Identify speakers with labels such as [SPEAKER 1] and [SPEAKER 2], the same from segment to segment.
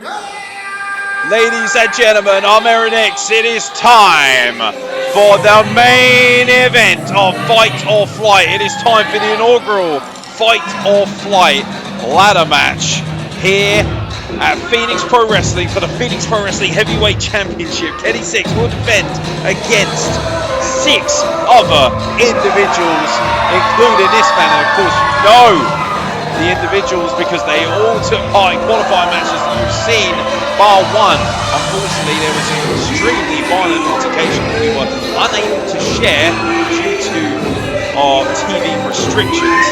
[SPEAKER 1] Ladies and gentlemen, I'm Erinix. It is time for the main event of Fight or Flight. It is time for the inaugural Fight or Flight ladder match here at Phoenix Pro Wrestling for the Phoenix Pro Wrestling Heavyweight Championship. Kelly Sixx will defend against 6 other individuals, including this man. And of course, you know the individuals because they all took part in qualifying matches that you've seen, bar one. Unfortunately, there was an extremely violent altercation that we were unable to share due to our TV restrictions.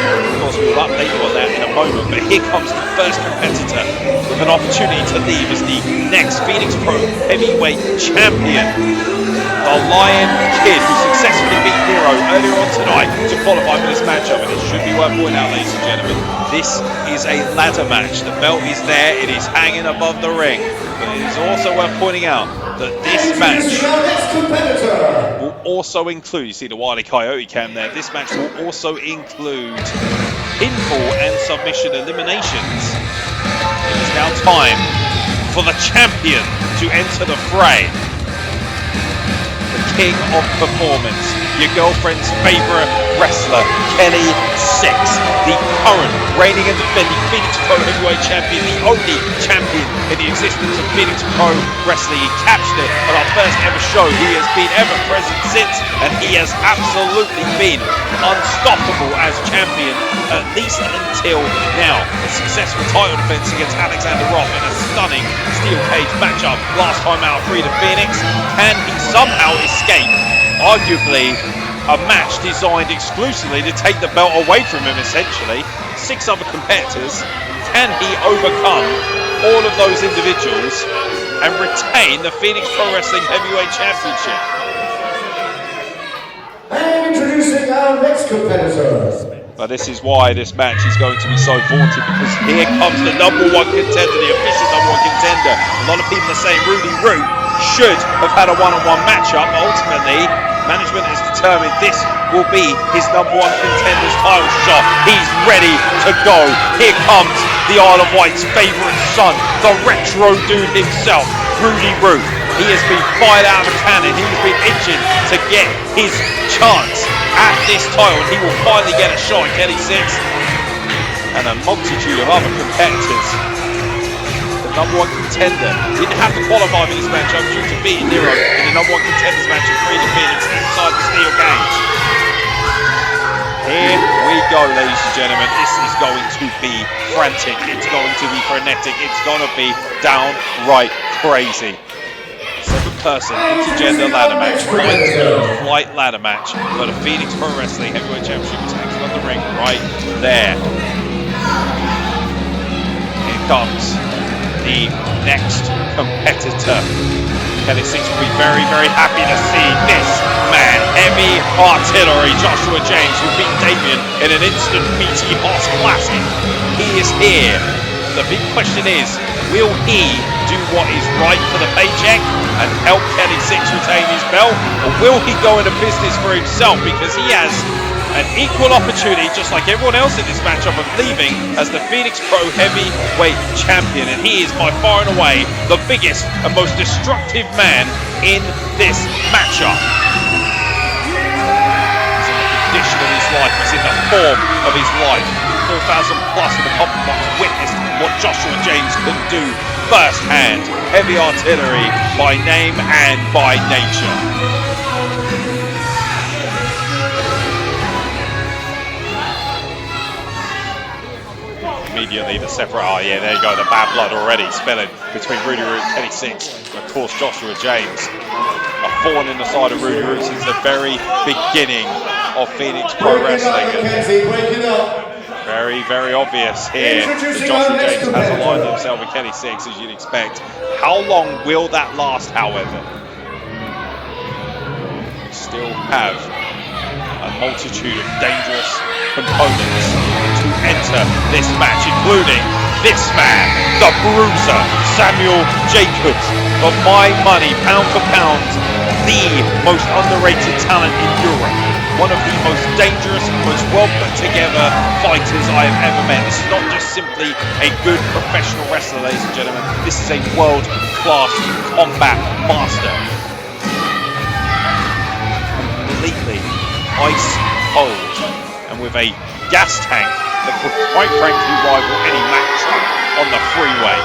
[SPEAKER 1] Of course, we will update you on that in a moment, but here comes the first competitor with an opportunity to leave as the next Phoenix Pro Heavyweight Champion, the Lion Kid, who successfully beat Hero earlier on tonight to qualify for this matchup. And it should be worth pointing out, ladies and gentlemen, this is a ladder match. The belt is there, it is hanging above the ring. But it is also worth pointing out that this match will also include, you see the Wile E. Coyote cam there, this match will also include pinfall and submission eliminations. It is now time for the champion to enter the fray. The king of performance, your girlfriend's favorite wrestler, Kelly Sixx, the current reigning and defending Phoenix Pro Heavyweight Champion, the only champion in the existence of Phoenix Pro Wrestling. He captured it on our first ever show. He has been ever present since, and he has absolutely been unstoppable as champion, at least until now. A successful title defense against Alexander Roth in a stunning steel cage matchup last time out of Freedom Phoenix. Can he somehow escape arguably a match designed exclusively to take the belt away from him, essentially? 6 other competitors. Can he overcome all of those individuals and retain the Phoenix Pro Wrestling Heavyweight Championship?
[SPEAKER 2] And introducing our next competitor.
[SPEAKER 1] But this is why this match is going to be so vaunted, because here comes the #1 contender, the official #1 contender. A lot of people are saying Rudi Root should have had a one-on-one matchup, but ultimately management has determined this will be his #1 contender's title shot. He's ready to go. Here comes the Isle of Wight's favourite son, the retro dude himself, Rudi Root. He has been fired out of a cannon. He's been itching to get his chance at this title. He will finally get a shot at Kelly Sixx and a multitude of other competitors. The #1 contender didn't have to qualify for this matchup due to beating Nero in the #1 contenders match of Freedom Phoenix inside the steel cage. Here we go, ladies and gentlemen. This is going to be frantic. It's going to be frenetic. It's going to be downright crazy. 7-person intergender ladder match, flight ladder match for the Phoenix Pro Wrestling Heavyweight Championship. It's hanging on the ring right there. Here comes the next competitor. Kelly Sixx will be very, very happy to see this man, heavy artillery, Joshua James, who beat Damien in an instant BT Hoss Classic. He is here. The big question is, will he do what is right for the paycheck and help Kelly Sixx retain his belt, or will he go into business for himself, because he has an equal opportunity, just like everyone else in this matchup, of leaving as the Phoenix Pro Heavyweight Champion, and he is by far and away the biggest and most destructive man in this matchup. He's in the condition of his life, he's in the form of his life. 4,000 plus in the Copperbox witnessed what Joshua James could do firsthand. Heavy artillery by name and by nature. Immediately the separate, oh yeah, there you go, the bad blood already spilling between Rudi Root and Kelly Sixx, and of course Joshua James. A thorn in the side of Rudi Root since the very beginning of Phoenix Pro Wrestling. Very, very obvious here that Joshua James has aligned himself with Kelly Sixx, as you'd expect. How long will that last, however? We still have a multitude of dangerous components to enter this match, including this man, the Bruiser, Samuel Jacobs. For my money, pound for pound, the most underrated talent in Europe. one of the most dangerous and most well put together fighters I have ever met. This is not just simply a good professional wrestler, ladies and gentlemen. This is a world-class combat master. Completely ice cold, and with a gas tank that could quite frankly rival any Mack truck on the freeway.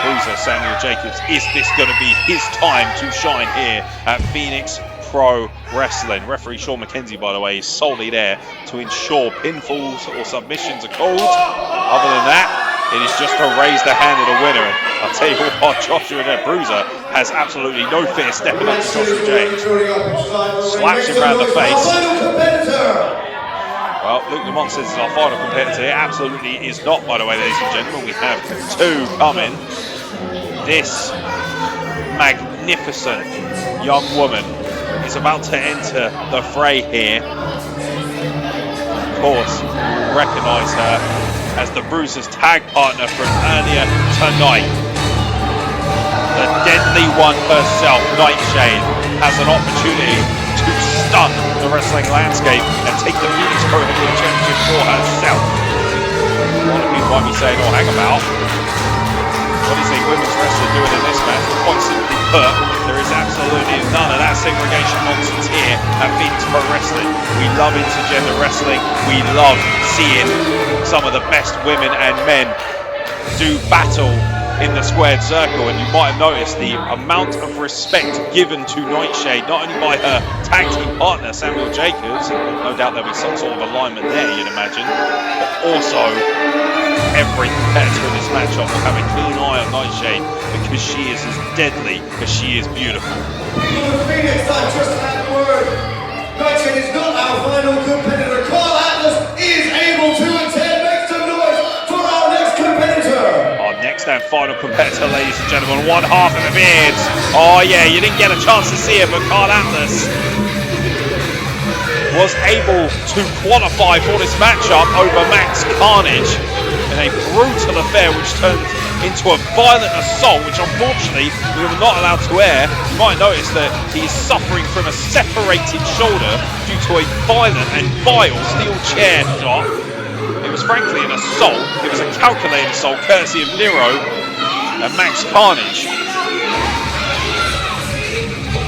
[SPEAKER 1] Bruiser, Samuel Jacobs, is this going to be his time to shine here at Phoenix Pro Wrestling? Referee Sean McKenzie, by the way, is solely there to ensure pinfalls or submissions are called. Other than that, it is just to raise the hand of the winner. And I'll tell you what, Joshua there, Bruiser has absolutely no fear stepping up to Joshua James. Slaps him around the face. Well, Luke Lamont says it's our final competitor. It absolutely is not, by the way, ladies and gentlemen. We have two coming. This magnificent young woman is about to enter the fray here. Of course, recognise her as the Bruiser's tag partner from earlier tonight. The deadly one herself, Nightshade, has an opportunity to stun the wrestling landscape and take the Phoenix Pro Heavyweight Championship for herself. A lot of people might be saying, oh, hang about. What is a women's wrestler doing in this match? Quite simply put, there is absolutely none of that segregation nonsense here at Phoenix Pro Wrestling. We love intergender wrestling. We love seeing some of the best women and men do battle in the squared circle, and you might have noticed the amount of respect given to Nightshade, not only by her tag team partner Samuel Jacobs, no doubt there'll be some sort of alignment there, you'd imagine, but also every competitor in this matchup will have a keen eye on Nightshade because she is as deadly as she is beautiful.
[SPEAKER 2] Phoenix, I just had a word. Nightshade is not our final competitor. Karl Atlas is able to attend. Make some noise for our next competitor.
[SPEAKER 1] Our next and final competitor, ladies and gentlemen, one half of the beards. Oh yeah, you didn't get a chance to see it, but Karl Atlas was able to qualify for this matchup over Max Carnage in a brutal affair which turned into a violent assault, which unfortunately we were not allowed to air. You might notice that he is suffering from a separated shoulder due to a violent and vile steel chair shot. It was frankly an assault. It was a calculated assault courtesy of Nero and Max Carnage.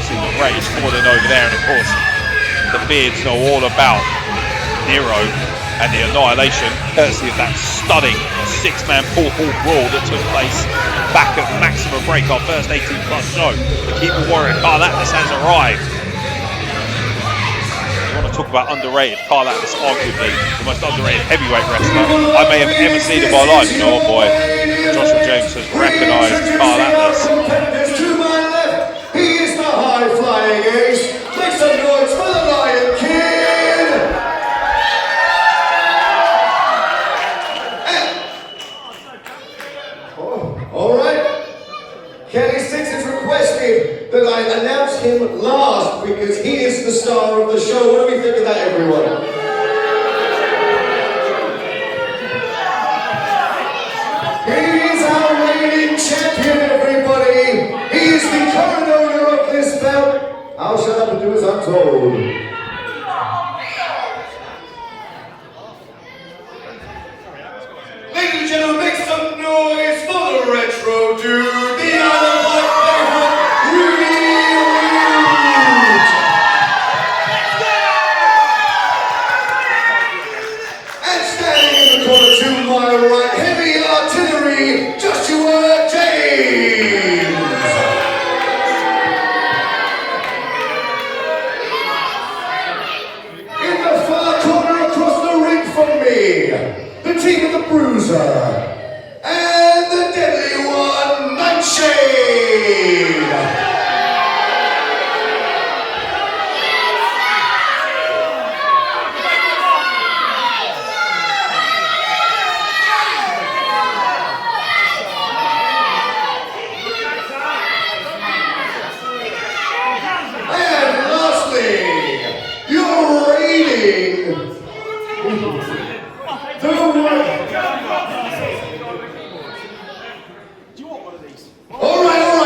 [SPEAKER 1] See the rage falling over there, and of course the beards know all about Nero and the annihilation, courtesy of that stunning six-man full-hall brawl that took place back at Maximum Break, our first 18+ show. The keyboard warrior Karl Atlas has arrived. You want to talk about underrated? Karl Atlas, arguably the most underrated heavyweight wrestler I may have ever seen in my life. You know, oh boy, Joshua James has recognised Karl Atlas.
[SPEAKER 2] To my left, he is the high-flying ace. Make some noise for the Lion King. All right. Kelly Sixx has requested that I announce him last because he is the star of the show. What do we think of that, everyone? He is our reigning champion, everybody. He is the current owner of this belt. I'll shut up and do as I'm told. Ladies and gentlemen, make some noise for the retro dude, the Isle of Wight favorite, Rudi Root. And standing in the corner to my right, heavy artillery, Joshua James. In the far corner across the ring from me, the team of the Bruiser, and the deadly one, Nightshade. And lastly, you're reading the All right.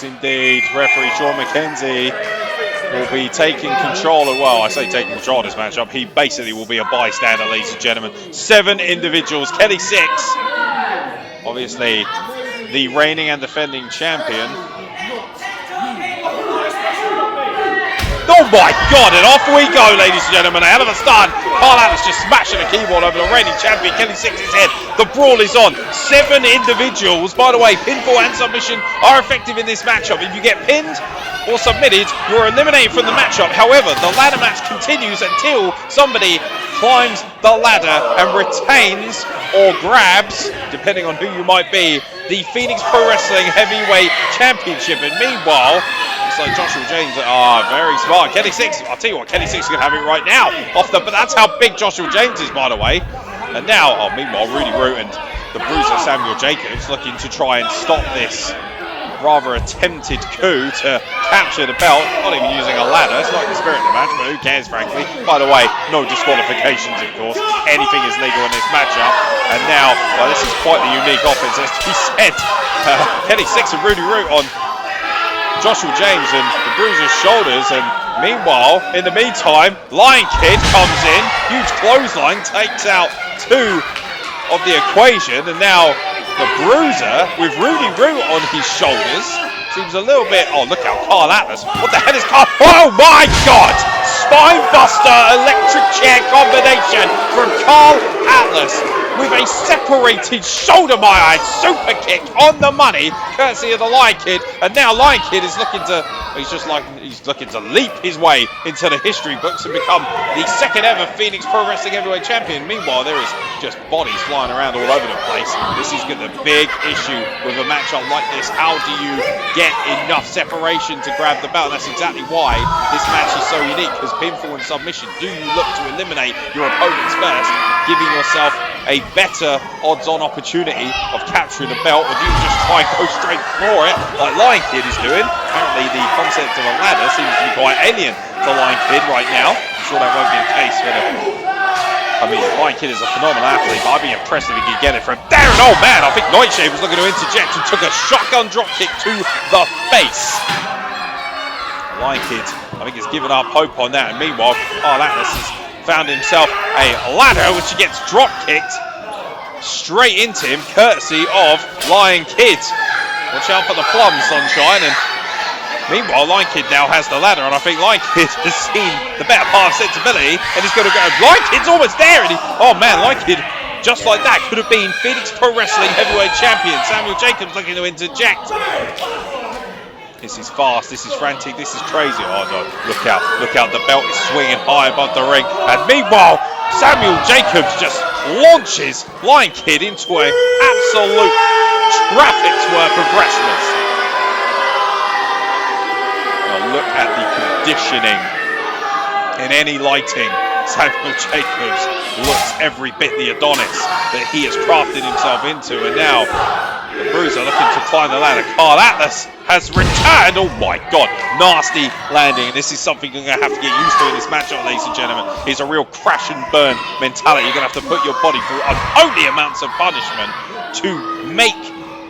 [SPEAKER 1] indeed. Referee Sean McKenzie will be taking control of, well, I say taking control of this matchup. He basically will be a bystander, ladies and gentlemen. 7 individuals. Kelly Sixx, obviously the reigning and defending champion. Oh my God, and off we go, ladies and gentlemen. A hell of a start. Karl Atlas just smashing the keyboard over the reigning champion, Kelly Sixx's head. The brawl is on. 7 individuals. By the way, pinfall and submission are effective in this matchup. If you get pinned or submitted, you're eliminated from the matchup. However, the ladder match continues until somebody climbs the ladder and retains or grabs, depending on who you might be, the Phoenix Pro Wrestling Heavyweight Championship. And meanwhile, so Joshua James, very smart. Kelly Sixx, I'll tell you what, Kelly Sixx can have it right now. But that's how big Joshua James is, by the way. And now, meanwhile, Rudi Root and the Bruiser Samuel Jacobs looking to try and stop this rather attempted coup to capture the belt. Not even using a ladder. It's like the spirit of the match, but who cares, frankly. By the way, no disqualifications, of course. Anything is legal in this matchup. And now, well, this is quite the unique offense, as to be said. Kelly Sixx and Rudi Root on Joshua James and the Bruiser's shoulders, and meanwhile, in the meantime, Lion Kid comes in, huge clothesline, takes out 2 of the equation, and now the Bruiser with Rudi Root on his shoulders seems a little bit. Oh, look out, Karl Atlas! What the hell is Karl? Oh my God! Spinebuster electric chair combination from Karl Atlas with a separated shoulder, my eye, super kick on the money, courtesy of the Lion Kid. And now Lion Kid is looking to, he's looking to leap his way into the history books and become the 2nd ever Phoenix Pro Wrestling Heavyweight Champion. Meanwhile, there is just bodies flying around all over the place. This is the big issue with a matchup like this. How do you get enough separation to grab the belt? And that's exactly why this match is so unique, because pinfall and submission, do you look to eliminate your opponents first, giving yourself a better odds-on opportunity of capturing the belt, or do you just try and go straight for it like Lion Kid is doing? Apparently the concept of a ladder seems to be quite alien to Lion Kid right now. I'm sure that won't be the case for Lion Kid is a phenomenal athlete, but I'd be impressed if he could get it from there. And oh man, I think Nightshade was looking to interject and took a shotgun dropkick to the face. Lion Kid, I think, has given up hope on that, and meanwhile, Karl Atlas has found himself a ladder, which he gets drop kicked straight into him, courtesy of Lion Kid. Watch out for the plum, sunshine. And meanwhile, Lion Kid now has the ladder, and I think Lion Kid has seen the better part of sensibility, and he's going to go. Lion Kid's almost there, and oh man, Lion Kid, just like that, could have been Phoenix Pro Wrestling Heavyweight Champion. Samuel Jacobs looking to interject. This is fast, this is frantic, this is crazy. Oh no, look out, the belt is swinging high above the ring. And meanwhile, Samuel Jacobs just launches Lion Kid into an absolute traffic's worth of wrestlers. Now look at the conditioning in any lighting. Samuel Jacobs looks every bit the Adonis that he has crafted himself into. And now the Bruiser looking to climb the ladder. Karl Atlas has returned. Oh my God, nasty landing. This is something you're going to have to get used to in this matchup, ladies and gentlemen. It's a real crash and burn mentality. You're going to have to put your body through unholy amounts of punishment to make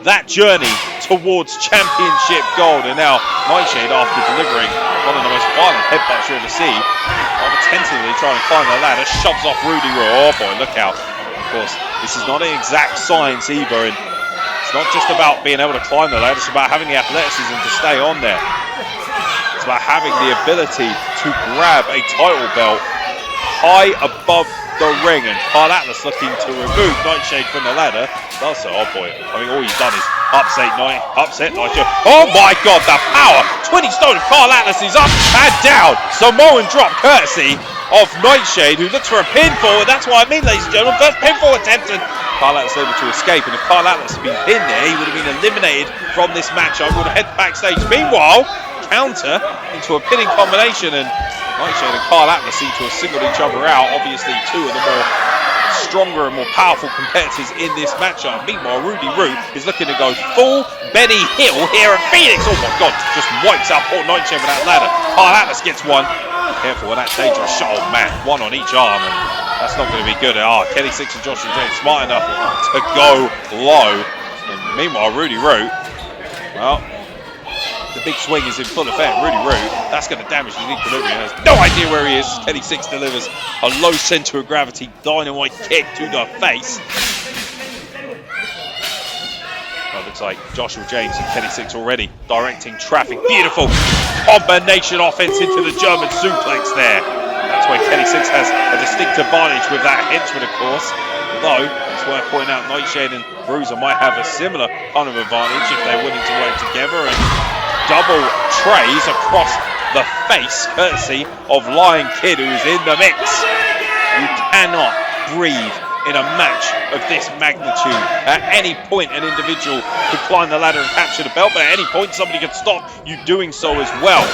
[SPEAKER 1] that journey towards championship gold. And now Nightshade, after delivering one of the most violent headbutts you'll ever see, rather tentatively trying to climb the ladder, shoves off Rudi Root. Oh boy, look out. Of course, this is not an exact science either, and it's not just about being able to climb the ladder, it's about having the athleticism to stay on there. It's about having the ability to grab a title belt high above the ring, and Karl Atlas looking to remove Nightshade from the ladder. Does so. Oh boy, I mean, all he's done is upset Nightshade. Oh my God, the power! 20 stone, Karl Atlas is up and down. Samoan drop courtesy of Nightshade, who looks for a pinfall, and that's what I mean, ladies and gentlemen. First pinfall attempt, and Karl Atlas able to escape. And if Karl Atlas had been pinned there, he would have been eliminated from this matchup. Would have head backstage. Meanwhile, counter into a pinning combination, and Nightshade and Karl Atlas seem to have singled each other out. Obviously, 2 of the more stronger and more powerful competitors in this matchup. Meanwhile, Rudi Root is looking to go full Benny Hill here at Phoenix. Oh my God, just wipes out poor Nightshade with that ladder. Karl Atlas gets one. Careful with that dangerous shot. Oh man, 1 on each arm, and that's not going to be good. Kelly Sixx and Joshua James smart enough to go low. And meanwhile, Rudi Root, well, The big swing is in full effect. Rudi Root, that's going to damage his equilibrium. He has no idea where he is. Kelly Sixx delivers a low center of gravity dynamite kick to the face. Well, looks like Joshua James and Kelly Sixx already directing traffic. Beautiful combination offense into the German suplex there. That's where Kelly Sixx has a distinct advantage with that henchman, of course. Although, it's worth pointing out, Nightshade and Bruiser might have a similar kind of advantage if they're willing to work together and double trays across the face, courtesy of Lion Kid, who is in the mix. You cannot breathe in a match of this magnitude. At any point, an individual could climb the ladder and capture the belt, but at any point, somebody could stop you doing so as well.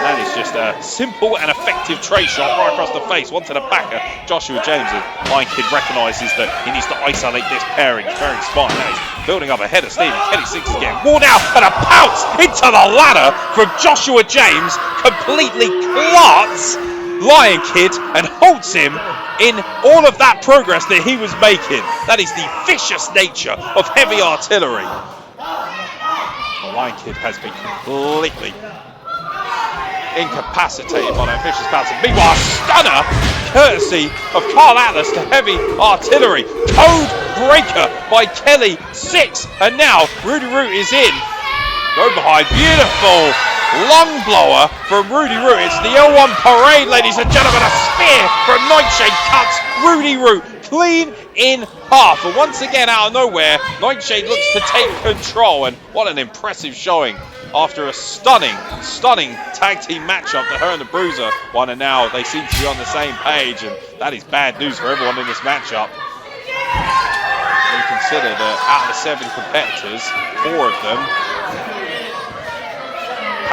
[SPEAKER 1] And that is just a simple and effective tray shot right across the face. One to the back of Joshua James, and Lion Kid recognises that he needs to isolate this pairing. It's very smart. Now he's building up a head of steam. Kelly Sixx is getting worn out, and a pounce into the ladder from Joshua James completely clots Lion Kid and holds him in all of that progress that he was making. That is the vicious nature of heavy artillery. The Lion Kid has been completely incapacitated by that vicious bounce. Meanwhile, a stunner courtesy of Karl Atlas to heavy artillery. Code breaker by Kelly Sixx. And now Rudi Root is in. Go behind. Beautiful lung blower from Rudi Root. It's the L1 parade, ladies and gentlemen. A spear from Nightshade cuts Rudi Root clean in half. And once again, out of nowhere, Nightshade looks to take control. And what an impressive showing after a stunning tag team matchup that her and the Bruiser won. And now they seem to be on the same page. And that is bad news for everyone in this matchup. When you consider that out of the 7 competitors, 4 of them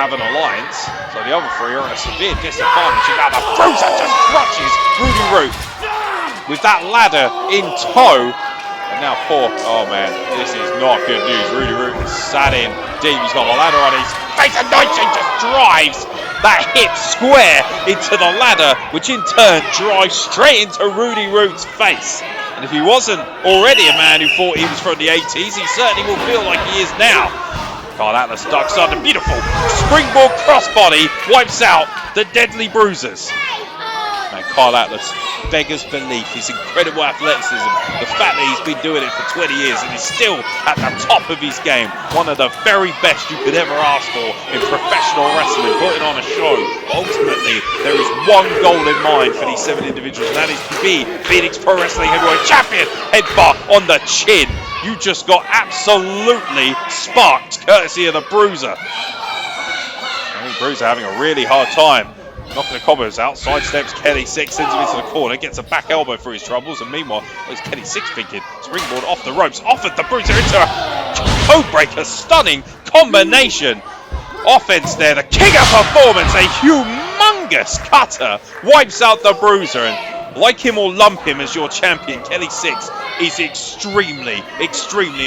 [SPEAKER 1] have an alliance, so the other 3 are at a severe disadvantage. And now the Bruiser just crutches Rudi Root with that ladder in tow. And now oh man, this is not good news. Rudi Root is sat in deep. He's got the ladder on his face, and Nightshade just drives that hip square into the ladder, which in turn drives straight into Rudi Root's face. And if he wasn't already a man who thought he was from the 80s, he certainly will feel like he is now. Karl Atlas ducks under. Beautiful springboard crossbody wipes out the deadly Bruisers. Man, Karl Atlas beggars belief. His incredible athleticism, the fact that he's been doing it for 20 years and is still at the top of his game. One of the very best you could ever ask for in professional wrestling, putting on a show. But ultimately, there is one goal in mind for these 7 individuals, and that is to be Phoenix Pro Wrestling Heavyweight Champion. Headbutt on the chin. You just got absolutely sparked, courtesy of the Bruiser. I think Bruiser having a really hard time knocking the combos out. Sidesteps Kelly Sixx, sends him into the corner, gets a back elbow for his troubles, and meanwhile, there's Kelly Sixx thinking, springboard off the ropes, offered the Bruiser into a code breaker. Stunning combination. Offense there, the king of performance, a humongous cutter, wipes out the Bruiser, and like him or lump him as your champion, Kelly Sixx is extremely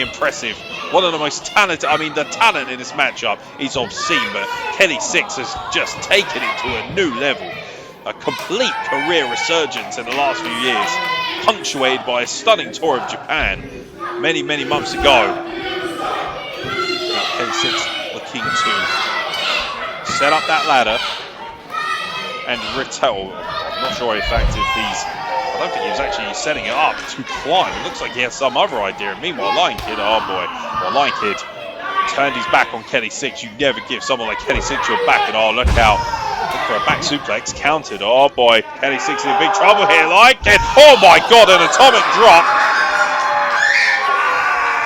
[SPEAKER 1] impressive. One of the most talented, the talent in this matchup is obscene, but Kelly Sixx has just taken it to a new level. A complete career resurgence in the last few years, punctuated by a stunning tour of Japan many months ago. Now Kelly Sixx looking to set up that ladder and retell. I'm not sure in fact if I don't think he was actually setting it up to climb. It looks like he has some other idea. And meanwhile, Lion Kid, oh boy, well, Lion Kid turned his back on Kelly Sixx. You never give someone like Kelly Sixx your back, and oh, look out. Look for a back suplex, countered. Oh boy, Kelly Sixx in big trouble here. Lion Kid, oh my god, an atomic drop.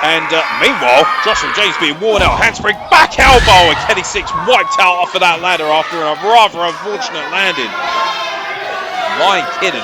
[SPEAKER 1] And meanwhile, Joshua James being worn out, handspring, back elbow, and Kelly Sixx wiped out off of that ladder after a rather unfortunate landing. Lion Kid, and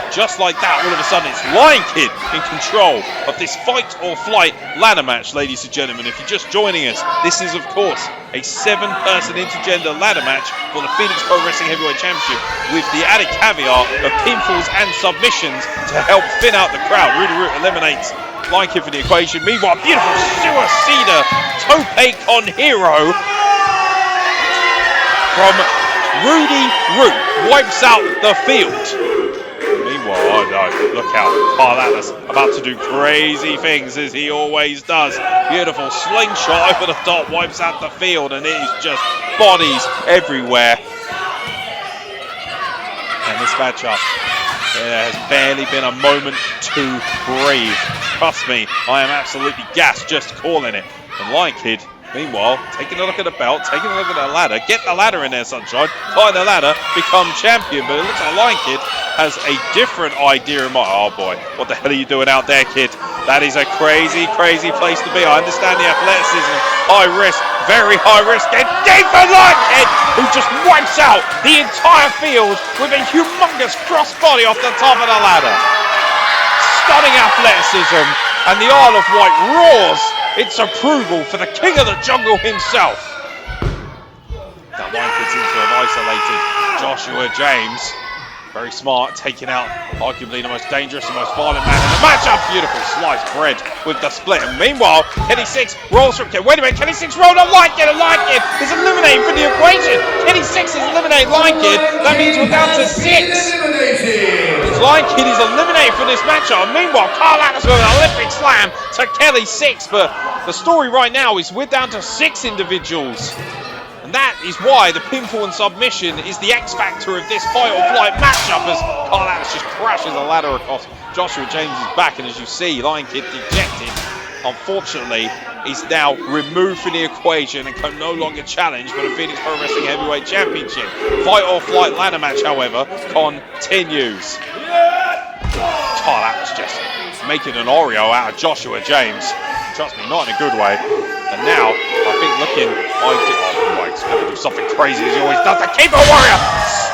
[SPEAKER 1] just like that, all of a sudden, it's Lion Kid in control of this fight or flight ladder match, ladies and gentlemen. If you're just joining us, this is, of course, a 7-person intergender ladder match for the Phoenix Pro Wrestling Heavyweight Championship, with the added caveat of pinfalls and submissions to help thin out the crowd. Rudi Root eliminates Lion Kid for the equation. Meanwhile, beautiful suicida tope con hero from Rudi Root wipes out the field. Meanwhile, oh no, look out, Karl Atlas about to do crazy things as he always does. Beautiful slingshot over the top, wipes out the field, and it is just bodies everywhere. And this matchup, there has barely been a moment to breathe. Trust me, I am absolutely gassed just calling it. And Lion Kid, meanwhile, taking a look at the belt, taking a look at the ladder. Get the ladder in there, Sunshine. Climb the ladder, become champion. But it looks like Lion Kid has a different idea in mind. Oh boy, what the hell are you doing out there, kid? That is a crazy, crazy place to be. I understand the athleticism. High risk, very high risk. And deep for Lion Kid, who just wipes out the entire field with a humongous crossbody off the top of the ladder. Stunning athleticism. And the Isle of Wight roars its approval for the king of the jungle himself. Now Lion Kid's into an isolated Joshua James. Very smart, taking out arguably the most dangerous and most violent man in the matchup. Beautiful sliced bread with the split. And meanwhile, Kelly Sixx rolls from... Wait a minute, Kelly Sixx rolled on Lion Kid, and Lion Kid is eliminated from the equation. Kelly Sixx has eliminated Lion Kid. That means we're down to 6. Lion Kid is eliminated from this matchup. And meanwhile, Karl Atlas with an Olympic slam to Kelly Sixx. But the story right now is we're down to 6 individuals. And that is why the pinfall and submission is the X factor of this fight or flight matchup, as Karl Atlas just crashes a ladder across Joshua James' back. And as you see, Lion Kid dejected, unfortunately, is now removed from the equation and can no longer challenge for the Phoenix Pro Wrestling Heavyweight Championship. Fight or flight ladder match, however, continues. Karl Atlas just making an Oreo out of Joshua James. Trust me, not in a good way. And now, I think looking... he's going to do something crazy as he always does. The Keeper Warrior!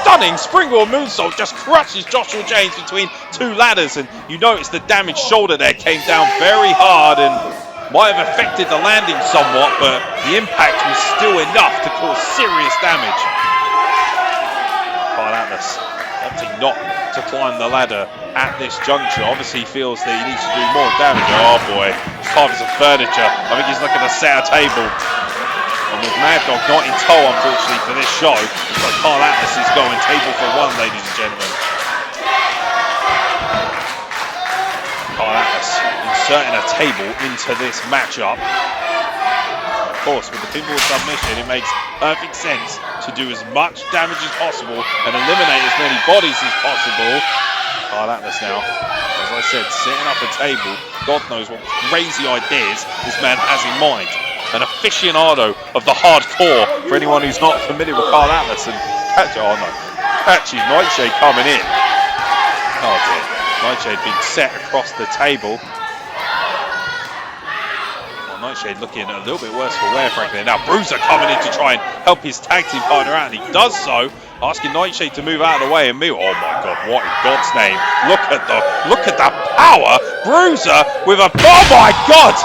[SPEAKER 1] Stunning springboard moonsault just crushes Joshua James between 2 ladders. And you notice the damaged shoulder there came down very hard and might have affected the landing somewhat, but the impact was still enough to cause serious damage. Karl Atlas opting not to climb the ladder at this juncture. Obviously feels that he needs to do more damage. Oh boy, it's time for some furniture. I think he's looking to set a table. And with Mad Dog not in tow, unfortunately, for this show, but Karl Atlas is going table for 1, ladies and gentlemen. Karl Atlas inserting a table into this matchup. Of course, with the pinfall submission, it makes perfect sense to do as much damage as possible and eliminate as many bodies as possible. Karl Atlas now, as I said, setting up a table. God knows what crazy ideas this man has in mind. An aficionado of the hardcore for anyone who's not familiar with Karl Atlas. And catches Nightshade coming in. Oh dear, Nightshade being set across the table. Nightshade looking a little bit worse for wear, frankly. Now Bruiser coming in to try and help his tag team partner out, and he does so, asking Nightshade to move out of the way. And me, oh my God, what in God's name? Look at the power! Bruiser with a, oh my God!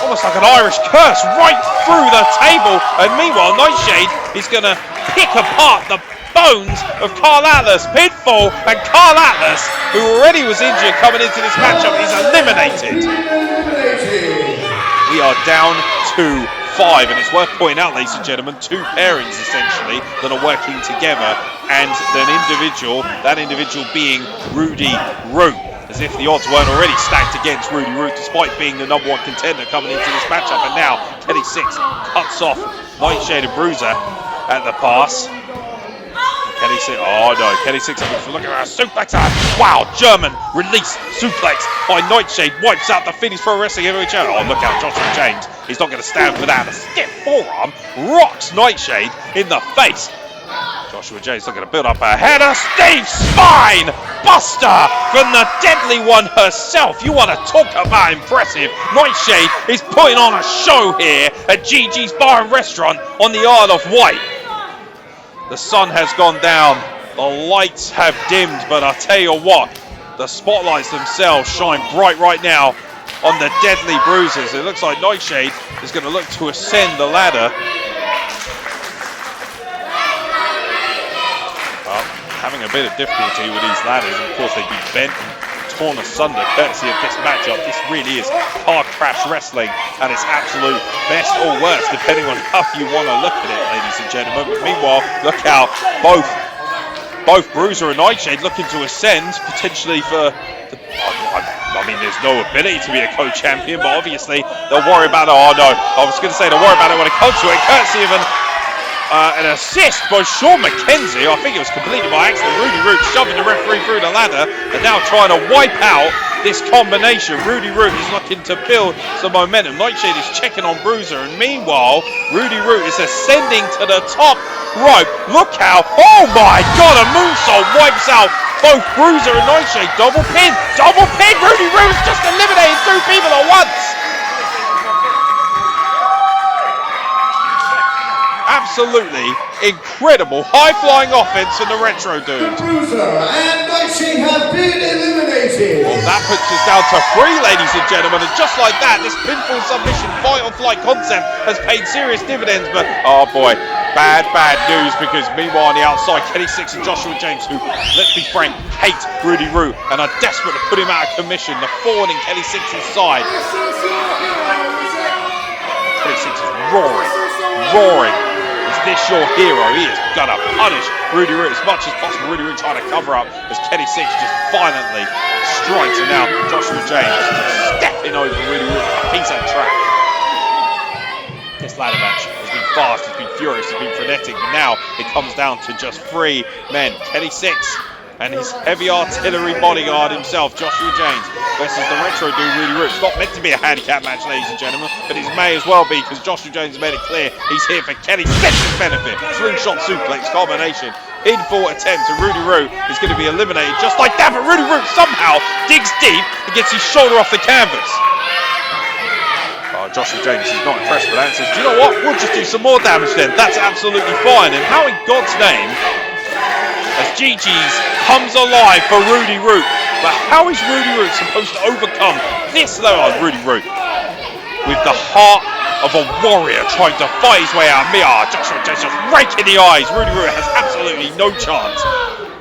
[SPEAKER 1] Almost like an Irish curse right through the table. And meanwhile, Nightshade is going to pick apart the bones of Karl Atlas. Pinfall, and Karl Atlas, who already was injured coming into this matchup, is eliminated. We are down to 5, and it's worth pointing out, ladies and gentlemen, 2 pairings essentially that are working together, and that individual being Rudi Root. As if the odds weren't already stacked against Rudi Root, despite being the #1 contender coming into this matchup. And now Kelly Sixx cuts off Nightshade and Bruiser at the pass. Kelly Sixx, oh no, Kelly Sixx looking at a suplex. Wow, German release suplex by Nightshade wipes out the Phoenix Pro Wrestling Heavyweight Champion. Oh, look out, Joshua James. He's not going to stand for that. A stiff forearm rocks Nightshade in the face. Joshua James looking to build up her head. A Steve Spine Buster from the deadly one herself. You want to talk about impressive. Nightshade is putting on a show here at Gigi's Bar and Restaurant on the Isle of Wight. The sun has gone down. The lights have dimmed. But I tell you what, the spotlights themselves shine bright right now on the deadly Bruisers. It looks like Nightshade is going to look to ascend the ladder. Having a bit of difficulty with these ladders. Of course, they'd be bent and torn asunder courtesy of this matchup. This really is car crash wrestling at its absolute best or worst, depending on how you want to look at it, ladies and gentlemen. But meanwhile, look out, both both Bruiser and Nightshade looking to ascend, potentially for the... I mean, there's no ability to be a co-champion, but obviously they'll worry about it. Oh no, I was going to say they'll worry about it when it comes to it. Courtesy of an assist by Sean McKenzie. I think it was completed by accident. Rudi Root shoving the referee through the ladder and now trying to wipe out this combination. Rudi Root is looking to build some momentum. Nightshade is checking on Bruiser, and meanwhile, Rudi Root is ascending to the top rope. Look how, oh my god, a moonsault wipes out both Bruiser and Nightshade. Double pin! Rudi Root has just eliminated 2 people at once! Absolutely incredible high-flying offense from the Retro Dude.
[SPEAKER 2] Bruiser and Nightshade have been eliminated.
[SPEAKER 1] Well, that puts us down to 3, ladies and gentlemen, and just like that, this pinfall submission fight or flight concept has paid serious dividends, but oh boy, bad news, because meanwhile on the outside, Kelly Sixx and Joshua James, who, let's be frank, hate Rudi Root and are desperate to put him out of commission. The thorn in Kelly Sixx's side. Kelly Sixx is roaring. Is this your hero? He is gonna punish Rudi Root as much as possible. Rudi Root trying to cover up as Kelly Sixx just violently strikes, and now Joshua James stepping over Rudi Root like a piece of trash. This ladder match has been fast, it's been furious, it's been frenetic, but now it comes down to just 3 men. Kelly Sixx and his heavy artillery bodyguard himself, Joshua James, versus the Retro Dude, Rudi Root. It's not meant to be a handicap match, ladies and gentlemen, but it may as well be, because Joshua James has made it clear he's here for Kelly Sixx's benefit. Slingshot suplex combination, pinfall attempt, and Rudi Root is going to be eliminated just like that, but Rudi Root somehow digs deep and gets his shoulder off the canvas. Joshua James is not impressed with that and says, do you know what, we'll just do some more damage then. That's absolutely fine. And how in God's name, as GG's comes alive for Rudi Root, but how is Rudi Root supposed to overcome this level of Rudi Root with the heart of a warrior trying to fight his way out? Joshua James just raking the eyes. Rudi Root has absolutely no chance.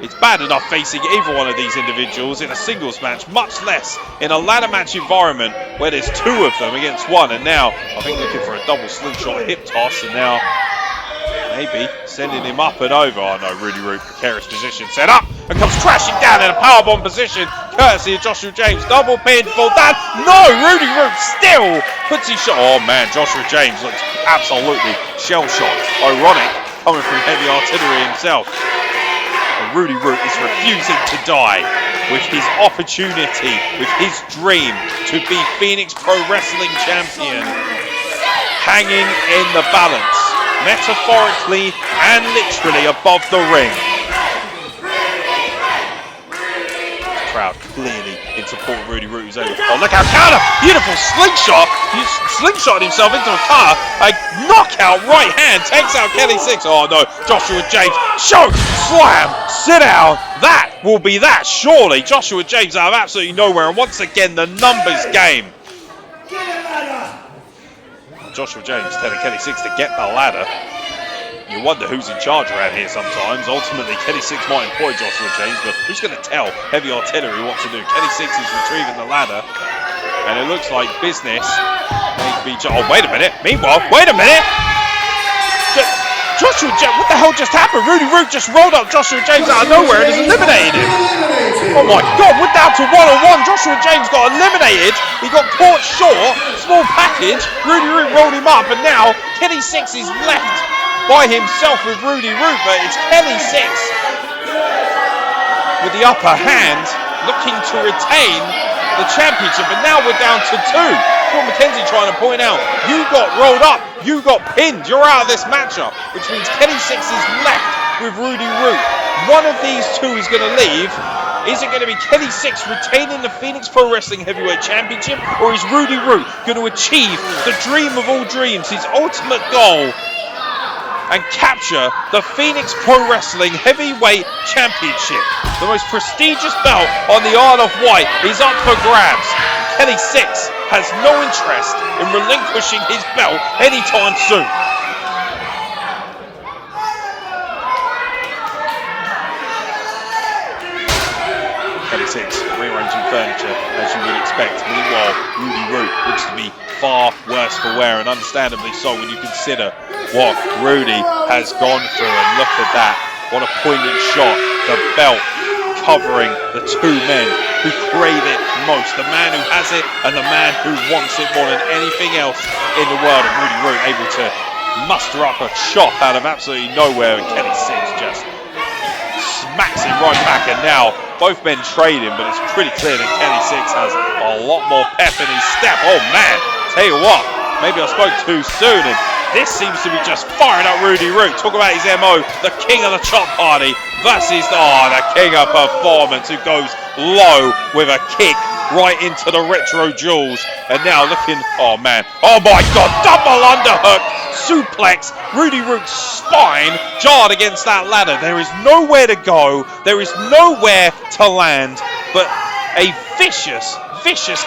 [SPEAKER 1] It's bad enough facing either one of these individuals in a singles match, much less in a ladder match environment where there's 2 of them against 1. And now, I think looking for a double slingshot hip toss, and now maybe sending him up and over. Oh no, Rudi Root, precarious position, set up, and comes crashing down in a powerbomb position, courtesy of Joshua James. Double pinfall down. No, Rudi Root still puts his shot. Oh man, Joshua James looks absolutely shell-shocked. Ironic, coming from heavy artillery himself. Rudi Root is refusing to die with his opportunity, with his dream to be Phoenix Pro Wrestling Champion hanging in the balance, metaphorically and literally above the ring. The crowd clearly in support of Rudi Root, who's able to... Oh, look out, counter! Beautiful slingshot! He slingshot himself into a car. A knockout right hand takes out Kelly Sixx. Oh no, Joshua James, choke, slam, sit down. That will be that, surely. Joshua James out of absolutely nowhere, and once again the numbers game. Joshua James telling Kelly Sixx to get the ladder. You wonder who's in charge around here sometimes. Ultimately, Kelly Sixx might employ Joshua James, but who's going to tell Heavy Artillery what to do? Kelly Sixx is retrieving the ladder, and it looks like business may be... Oh, wait a minute. Meanwhile, wait a minute. Joshua James, what the hell just happened? Rudi Root just rolled up Joshua James out of nowhere and has eliminated him. Oh my God, we're down to 1-on-1. Joshua James got eliminated. He got caught short. Small package. Rudi Root rolled him up, and now Kelly Sixx is left by himself with Rudi Root, but it's Kelly Sixx with the upper hand, looking to retain the championship, and now we're down to 2. Sean McKenzie trying to point out, you got rolled up, you got pinned, you're out of this matchup, which means Kelly Sixx is left with Rudi Root. One of these 2 is going to leave. Is it going to be Kelly Sixx retaining the Phoenix Pro Wrestling Heavyweight Championship, or is Rudi Root going to achieve the dream of all dreams, his ultimate goal, and capture the Phoenix Pro Wrestling Heavyweight Championship? The most prestigious belt on the Isle of Wight is up for grabs. Kelly Sixx has no interest in relinquishing his belt anytime soon. Kelly Sixx rearranging furniture as you would expect. Meanwhile, Rudi Root looks to be far worse for wear, and understandably so when you consider what Rudi has gone through. And look at that, what a poignant shot the belt covering the two men who crave it most, the man who has it and the man who wants it more than anything else in the world. And Rudi Root able to muster up a chop out of absolutely nowhere, and Kelly Sixx just smacks it right back. And now both men trading, but it's pretty clear that Kelly Sixx has a lot more pep in his step. Oh man, tell you what, maybe I spoke too soon, and this seems to be just firing up Rudi Root. Talk about his MO, the king of the chop party versus the king of performance, who goes low with a kick right into the retro jewels. And now looking, oh man, oh my god, double underhook suplex. Rudi Root's spine jarred against that ladder. There is nowhere to go, there is nowhere to land, but a vicious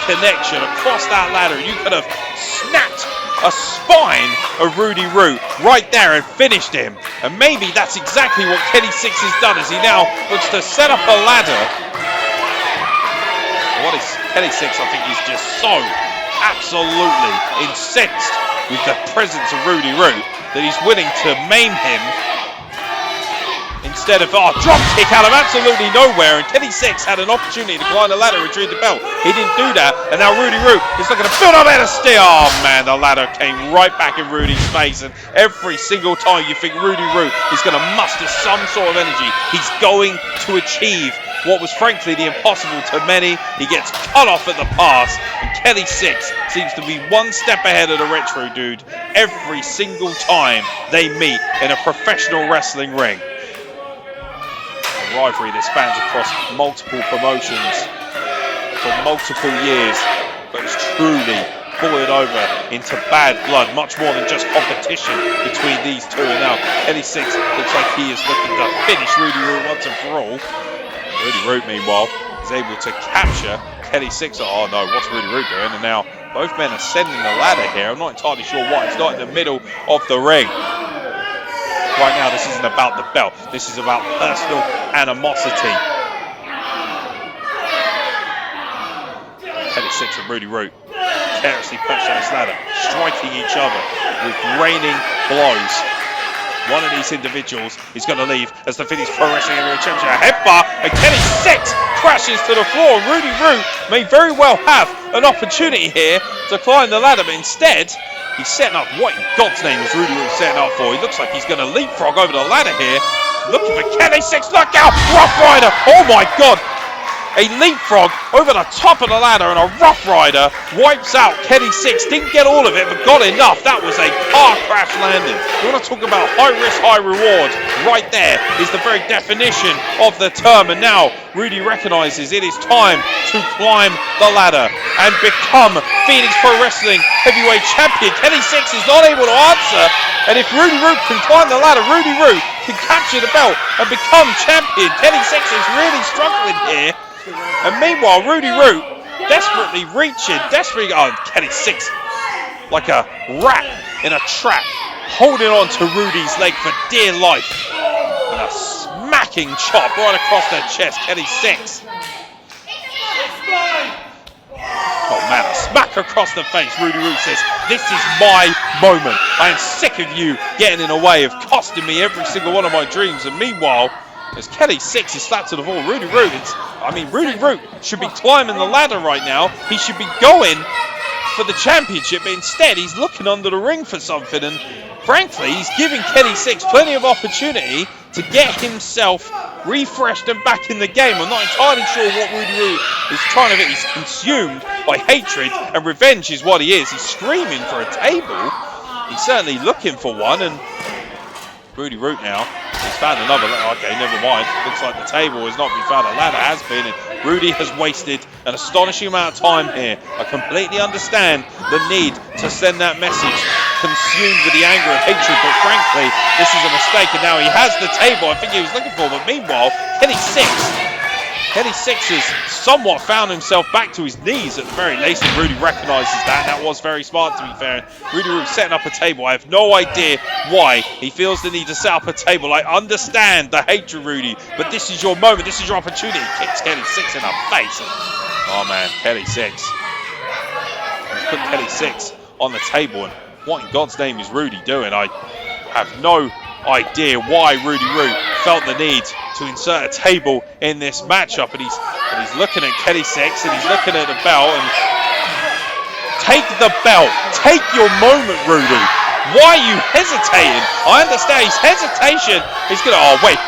[SPEAKER 1] connection across that ladder. You could have snapped a spine of Rudi Root right there and finished him. And maybe that's exactly what Kelly Sixx has done, as he now looks to set up a ladder. What is Kelly Sixx? I think he's just so absolutely incensed with the presence of Rudi Root that he's willing to maim him instead of drop kick out of absolutely nowhere. And Kelly Sixx had an opportunity to climb the ladder and retrieve the belt. He didn't do that, and now Rudi Root is looking to build up at a steer. Oh man, the ladder came right back in Rudi's face, and every single time you think Rudi Root is going to muster some sort of energy, he's going to achieve what was frankly the impossible to many. He gets cut off at the pass, and Kelly Sixx seems to be one step ahead of the retro dude every single time they meet in a professional wrestling ring. Rivalry that spans across multiple promotions for multiple years, but it's truly boiled over into bad blood, much more than just competition between these two. And now Kelly Sixx looks like he is looking to finish Rudi Root once and for all. Rudi Root, meanwhile, is able to capture Kelly Sixx. Oh no, what's Rudi Root doing? And now both men are sending the ladder here. I'm not entirely sure why. It's not in the middle of the ring. Right now, this isn't about the belt. This is about personal animosity. Kelly Sixx and Rudi Root carelessly perched on this ladder, striking each other with raining blows. One of these individuals is going to leave as the Finnish Pro Wrestling Area Championship. A headbutt, and Kelly Sixx crashes to the floor. Rudi Root may very well have an opportunity here to climb the ladder, but instead, he's setting up. What in God's name is Rudi Root setting up for? He looks like he's going to leapfrog over the ladder here. Looking for Kelly Sixx. Look out! Rough Rider! Oh my God! A leapfrog over the top of the ladder, and a Rough Rider wipes out Kelly Sixx. Didn't get all of it, but got enough. That was a car crash landing. You want to talk about high risk, high reward? Right there is the very definition of the term. And now Rudi recognizes it is time to climb the ladder and become Phoenix Pro Wrestling Heavyweight Champion. Kelly Sixx is not able to answer, and if Rudi Root can climb the ladder, Rudi Root can capture the belt and become champion. Kelly Sixx is really struggling here. And meanwhile, Rudi Root desperately reaching, Kelly Sixx like a rat in a trap, holding on to Rudi's leg for dear life. And a smacking chop right across the chest. Kelly Sixx. Oh man, a smack across the face. Rudi Root says, "This is my moment. I am sick of you getting in the way of costing me every single one of my dreams." And meanwhile, as Kelly Sixx is slapped to the floor, Rudi Root should be climbing the ladder right now. He should be going for the championship, but instead he's looking under the ring for something. And frankly, he's giving Kelly Sixx plenty of opportunity to get himself refreshed and back in the game. I'm not entirely sure what Rudi Root is trying to do. He's consumed by hatred, and revenge is what he is. He's screaming for a table. He's certainly looking for one, and Rudi Root now has found another ladder. Okay, never mind. Looks like the table has not been found. A ladder has been, and Rudi has wasted an astonishing amount of time here. I completely understand the need to send that message, consumed with the anger of hatred, but frankly, this is a mistake, and now he has the table I think he was looking for. But meanwhile, Kelly Sixx has somewhat found himself back to his knees at the very least, and Rudi recognises that, and that was very smart, to be fair. Rudi Root setting up a table. I have no idea why he feels the need to set up a table. I understand the hatred, Rudi, but this is your moment, this is your opportunity. He kicks Kelly Sixx in the face. And, oh man, Kelly Sixx. He's put Kelly Sixx on the table, and what in God's name is Rudi doing? I have no idea why Rudi Root felt the need to insert a table in this matchup, and he's looking at Kelly Sixx, and he's looking at the belt, and take the belt. Take your moment, Rudi. Why are you hesitating? I understand his hesitation is going to... Oh, wait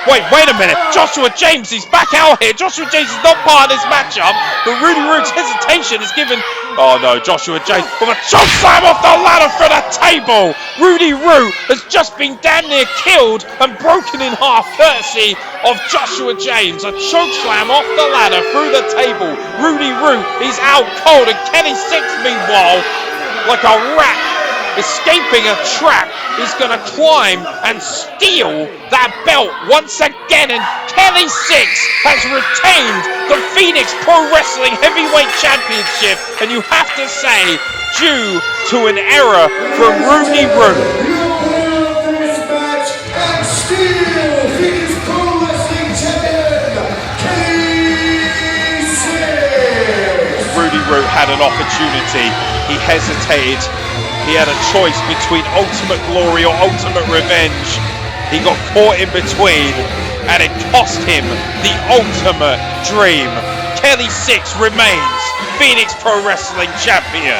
[SPEAKER 1] a minute. Joshua James is back out here. Joshua James is not part of this matchup, but Rudi Root's hesitation is given... Oh, no, Joshua James with a choke slam off the ladder for the table. Rudi Root has just been damn near killed and broken in half courtesy of Joshua James. A choke slam off the ladder through the table. Rudi Root is out cold, and Kelly Sixx, meanwhile, like a rat escaping a trap, is going to climb and steal that belt once again, and Kelly Sixx has retained the Phoenix Pro Wrestling Heavyweight Championship, and you have to say, due to an error from Rudi Root. Rudi Root had an opportunity, he hesitated. He had a choice between ultimate glory or ultimate revenge. He got caught in between, and it cost him the ultimate dream. Kelly Sixx remains Phoenix Pro Wrestling Champion.